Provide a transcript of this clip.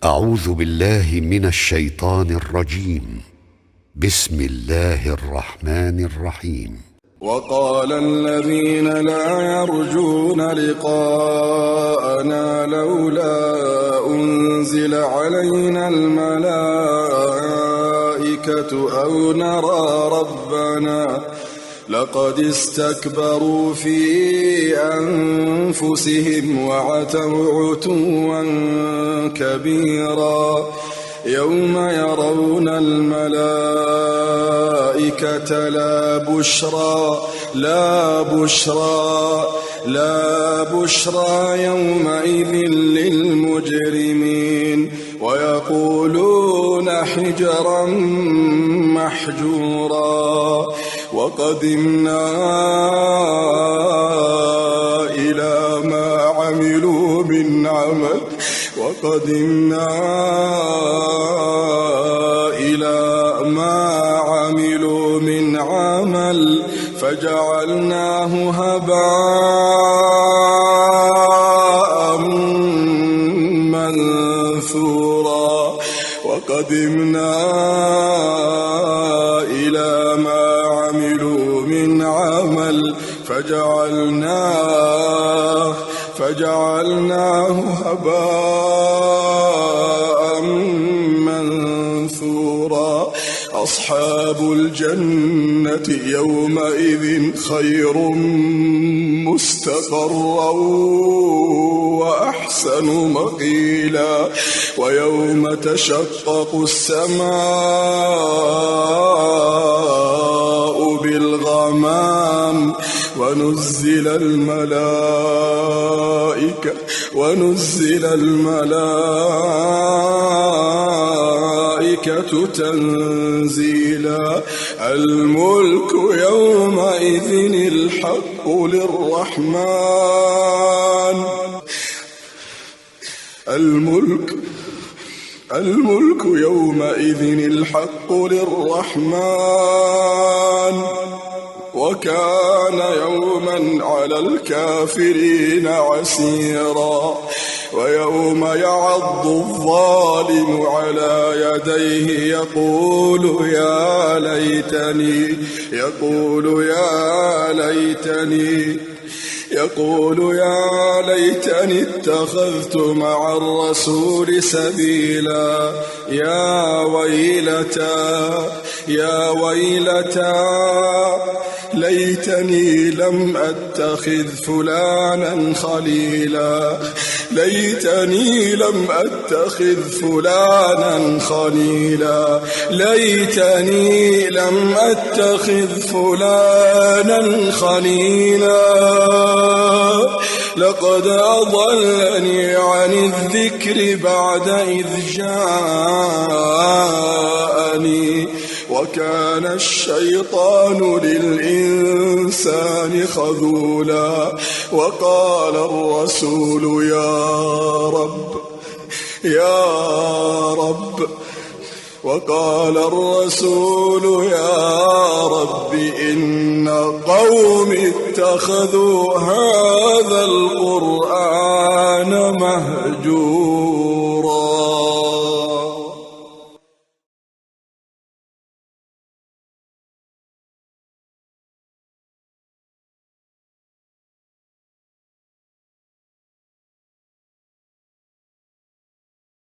أعوذ بالله من الشيطان الرجيم. بسم الله الرحمن الرحيم. وقال الذين لا يرجون لقاءنا لولا أنزل علينا الملائكة أو نرى ربنا لقد استكبروا في أنفسهم وعتوا عتوا كبيرا. يوم يرون الملائكة لا بشرى يومئذ للمجرمين ويقولون حجرا محجورا. وقدمنا إلى ما عملوا من عمل فجعلناه هباء منثورا. وقدمنا إلى ما عملوا من عمل فجعلناه هباء منثورا. أصحاب الجنة يومئذ خير مستقرا وأحسن مقيلا. ويوم تشقق السماء بالغمام ونزل الملائكة تنزيلا. الملك يومئذ الحق للرحمن. الملك يومئذ الحق للرحمن. وكان يوما على الكافرين عسيرا. ويوم يعض الظالم على يديه يقول يا ليتني اتخذت مع الرسول سبيلا. يا ويلتى ليتني لم أتخذ فلانا خليلا. ليتني لم أتخذ فلانا خليلا. لقد أضلني عن الذكر بعد إذ جاءني وكان الشيطان للإنسان خذولا. وقال الرسول يا رب إن قومي اتخذوا هذا القرآن مهجورا.